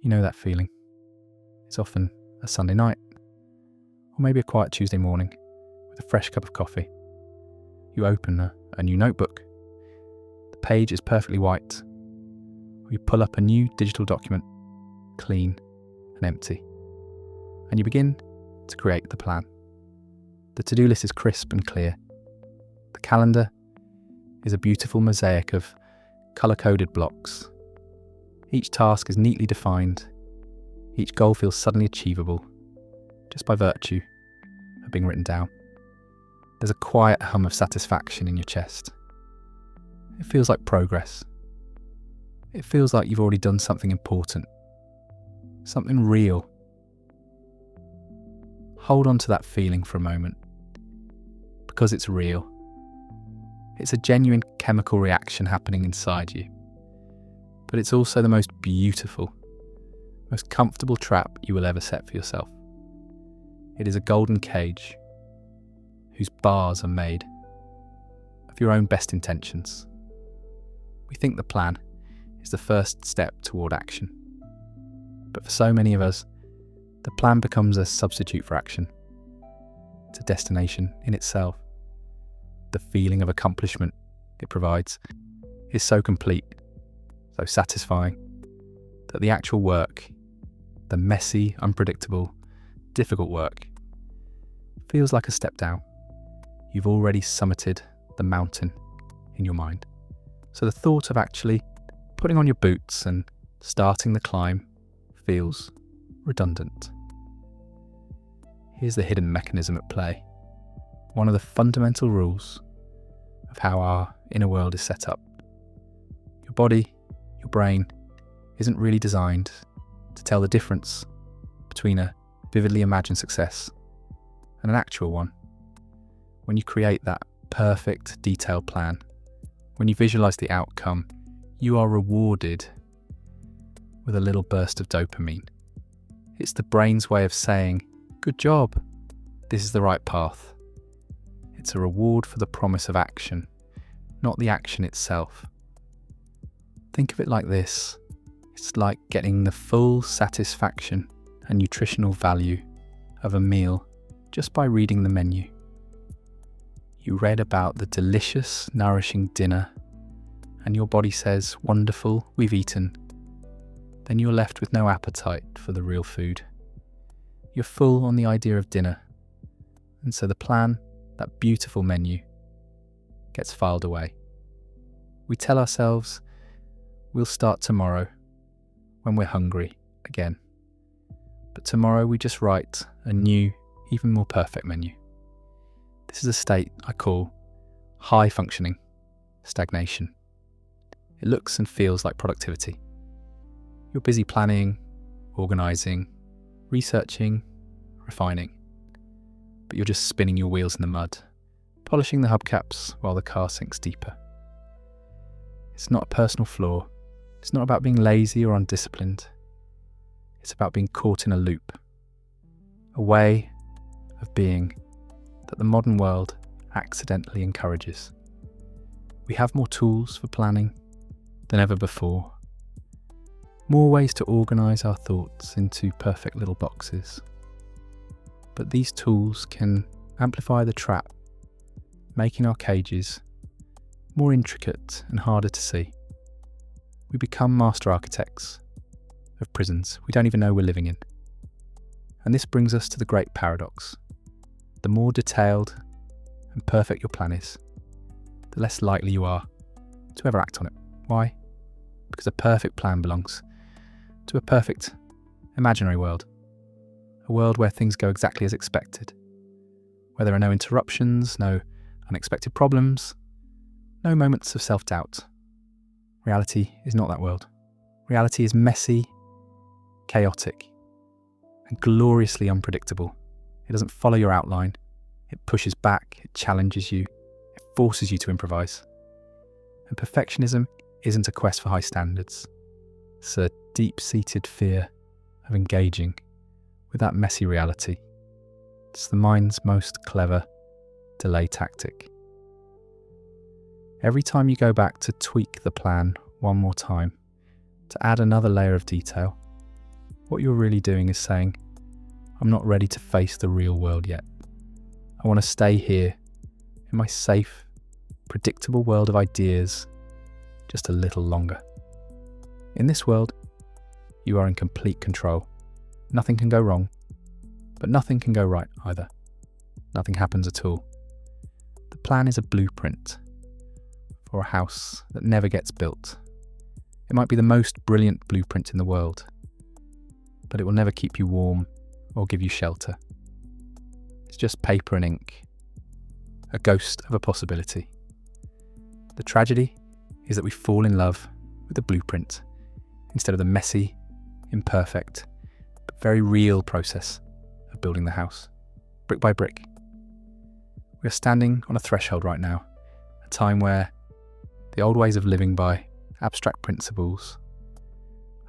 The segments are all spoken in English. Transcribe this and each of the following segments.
You know that feeling. It's often a Sunday night, or maybe a quiet Tuesday morning with a fresh cup of coffee. You open a new notebook. The page is perfectly white. Or you pull up a new digital document, clean and empty, and you begin to create the plan. The to-do list is crisp and clear. The calendar is a beautiful mosaic of colour-coded blocks. Each task is neatly defined. Each goal feels suddenly achievable, just by virtue of being written down. There's a quiet hum of satisfaction in your chest. It feels like progress. It feels like you've already done something important, something real. Hold on to that feeling for a moment, because it's real. It's a genuine chemical reaction happening inside you. But it's also the most beautiful, most comfortable trap you will ever set for yourself. It is a golden cage whose bars are made of your own best intentions. We think the plan is the first step toward action. But for so many of us, the plan becomes a substitute for action. It's a destination in itself. The feeling of accomplishment it provides is so complete, so satisfying, that the actual work, the messy, unpredictable, difficult work, feels like a step down. You've already summited the mountain in your mind. So the thought of actually putting on your boots and starting the climb feels redundant. Here's the hidden mechanism at play. One of the fundamental rules of how our inner world is set up. Your body, your brain, isn't really designed to tell the difference between a vividly imagined success and an actual one. When you create that perfect, detailed plan, when you visualize the outcome, you are rewarded with a little burst of dopamine. It's the brain's way of saying, "Good job, this is the right path." It's a reward for the promise of action, not the action itself. Think of it like this. It's like getting the full satisfaction and nutritional value of a meal just by reading the menu. You read about the delicious, nourishing dinner, and your body says, "Wonderful, we've eaten." Then you're left with no appetite for the real food. You're full on the idea of dinner, and so the plan, that beautiful menu, gets filed away. We tell ourselves we'll start tomorrow when we're hungry again. But tomorrow we just write a new, even more perfect menu. This is a state I call high functioning stagnation. It looks and feels like productivity. You're busy planning, organising, researching, refining, but you're just spinning your wheels in the mud, polishing the hubcaps while the car sinks deeper. It's not a personal flaw. It's not about being lazy or undisciplined. It's about being caught in a loop, a way of being that the modern world accidentally encourages. We have more tools for planning than ever before, more ways to organise our thoughts into perfect little boxes. But these tools can amplify the trap, making our cages more intricate and harder to see. We become master architects of prisons we don't even know we're living in. And this brings us to the great paradox. The more detailed and perfect your plan is, the less likely you are to ever act on it. Why? Because a perfect plan belongs to a perfect imaginary world. A world where things go exactly as expected, where there are no interruptions, no unexpected problems, no moments of self-doubt. Reality is not that world. Reality is messy, chaotic, and gloriously unpredictable. It doesn't follow your outline. It pushes back, it challenges you, it forces you to improvise. And perfectionism isn't a quest for high standards. It's a deep-seated fear of engaging with that messy reality. It's the mind's most clever delay tactic. Every time you go back to tweak the plan one more time, to add another layer of detail, what you're really doing is saying, I'm not ready to face the real world yet. I want to stay here in my safe, predictable world of ideas just a little longer. In this world, you are in complete control. Nothing can go wrong, but nothing can go right either. Nothing happens at all. The plan is a blueprint for a house that never gets built. It might be the most brilliant blueprint in the world, but it will never keep you warm or give you shelter. It's just paper and ink, a ghost of a possibility. The tragedy is that we fall in love with the blueprint instead of the messy, imperfect, but very real process of building the house, brick by brick. We are standing on a threshold right now, a time where the old ways of living by abstract principles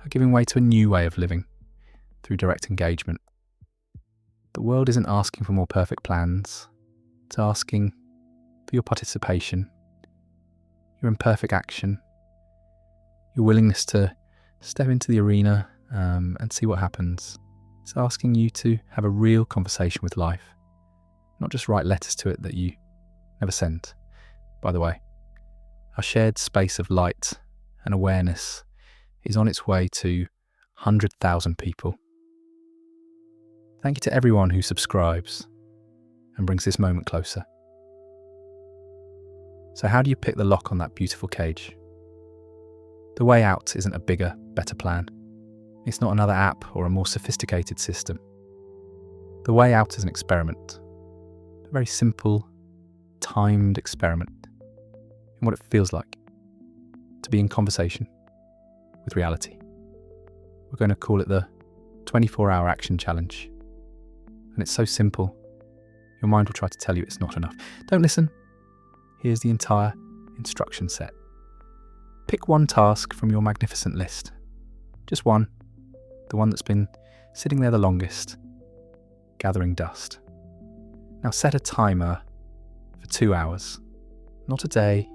are giving way to a new way of living through direct engagement. The world isn't asking for more perfect plans, it's asking for your participation, your imperfect action, your willingness to step into the arena and see what happens. It's asking you to have a real conversation with life, not just write letters to it that you never sent. By the way, our shared space of light and awareness is on its way to 100,000 people. Thank you to everyone who subscribes and brings this moment closer. So how do you pick the lock on that beautiful cage? The way out isn't a bigger, better plan. It's not another app or a more sophisticated system. The way out is an experiment, a very simple, timed experiment in what it feels like to be in conversation with reality. We're going to call it the 24-hour action challenge. And it's so simple, your mind will try to tell you it's not enough. Don't listen. Here's the entire instruction set. Pick one task from your magnificent list. Just one, the one that's been sitting there the longest, gathering dust. Now set a timer for 2 hours. Not a day,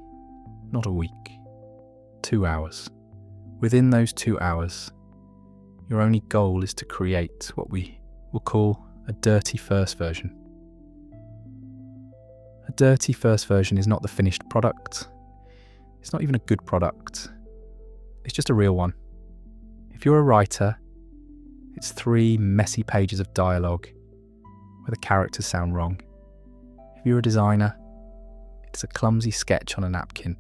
not a week. 2 hours. Within those 2 hours, your only goal is to create what we will call a dirty first version. A dirty first version is not the finished product. It's not even a good product. It's just a real one. If you're a writer, it's 3 messy pages of dialogue where the characters sound wrong. If you're a designer, it's a clumsy sketch on a napkin.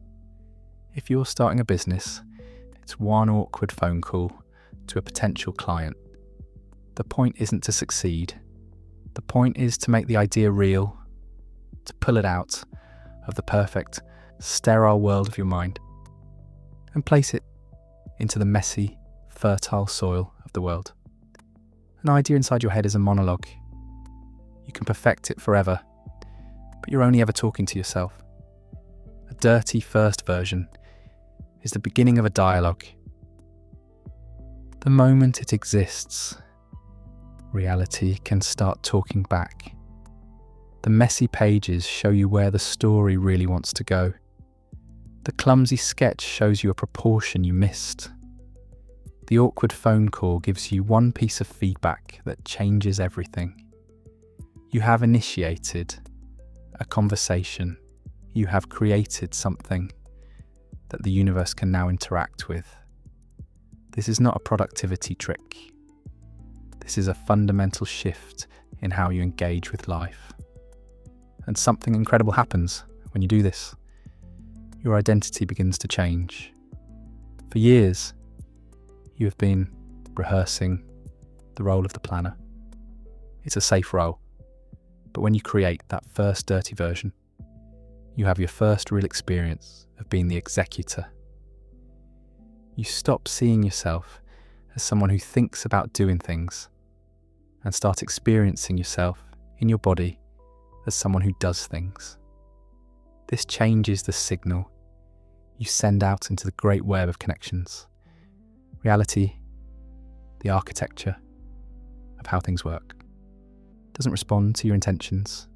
If you're starting a business, it's one awkward phone call to a potential client. The point isn't to succeed. The point is to make the idea real, to pull it out of the perfect, sterile world of your mind and place it into the messy, fertile soil of the world. An idea inside your head is a monologue. You can perfect it forever, but you're only ever talking to yourself. A dirty first version is the beginning of a dialogue. The moment it exists, reality can start talking back. The messy pages show you where the story really wants to go. The clumsy sketch shows you a proportion you missed. The awkward phone call gives you one piece of feedback that changes everything. You have initiated a conversation. You have created something that the universe can now interact with. This is not a productivity trick. This is a fundamental shift in how you engage with life. And something incredible happens when you do this. Your identity begins to change. For years, you have been rehearsing the role of the planner. It's a safe role. But when you create that first dirty version, you have your first real experience of being the executor. You stop seeing yourself as someone who thinks about doing things and start experiencing yourself in your body as someone who does things. This changes the signal you send out into the great web of connections. Reality, the architecture of how things work, doesn't respond to your intentions.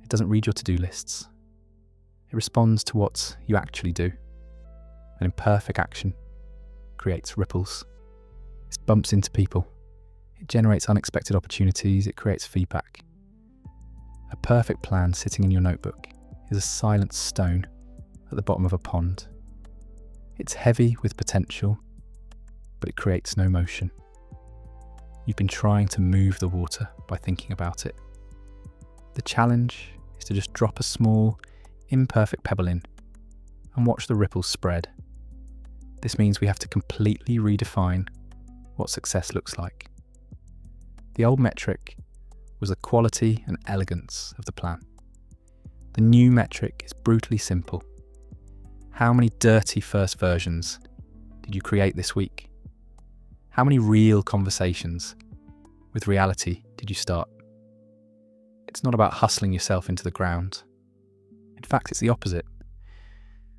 It doesn't read your to-do lists. It responds to what you actually do. An imperfect action creates ripples. It bumps into people It generates unexpected opportunities, it creates feedback. A perfect plan sitting in your notebook is a silent stone at the bottom of a pond. It's heavy with potential, but it creates no motion. You've been trying to move the water by thinking about it. The challenge is to just drop a small, imperfect pebble in and watch the ripples spread. This means we have to completely redefine what success looks like. The old metric was the quality and elegance of the plan. The new metric is brutally simple. How many dirty first versions did you create this week? How many real conversations with reality did you start? It's not about hustling yourself into the ground. In fact, it's the opposite.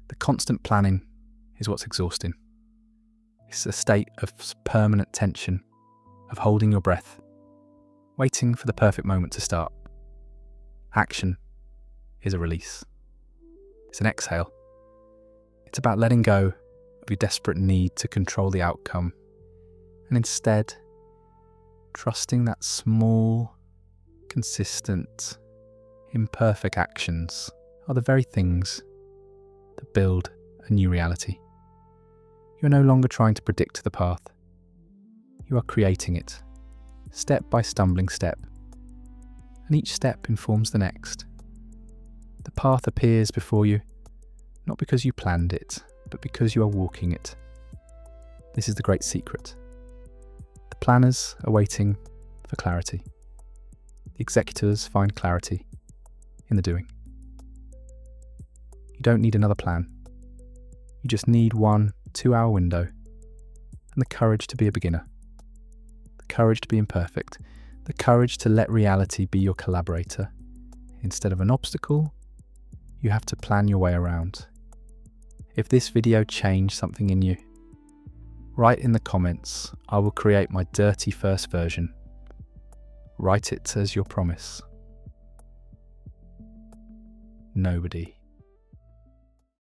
The constant planning is what's exhausting. It's a state of permanent tension, of holding your breath, waiting for the perfect moment to start. Action is a release. It's an exhale. It's about letting go of your desperate need to control the outcome and instead trusting that small, consistent, imperfect actions are the very things that build a new reality. You're no longer trying to predict the path. You are creating it, step by stumbling step, and each step informs the next. The path appears before you, not because you planned it, but because you are walking it. This is the great secret. The planners are waiting for clarity. The executors find clarity in the doing. You don't need another plan. You just need 1 2-hour window and the courage to be a beginner. The courage to be imperfect. The courage to let reality be your collaborator. Instead of an obstacle, you have to plan your way around. If this video changed something in you, write in the comments, I will create my dirty first version. Write it as your promise. Nobody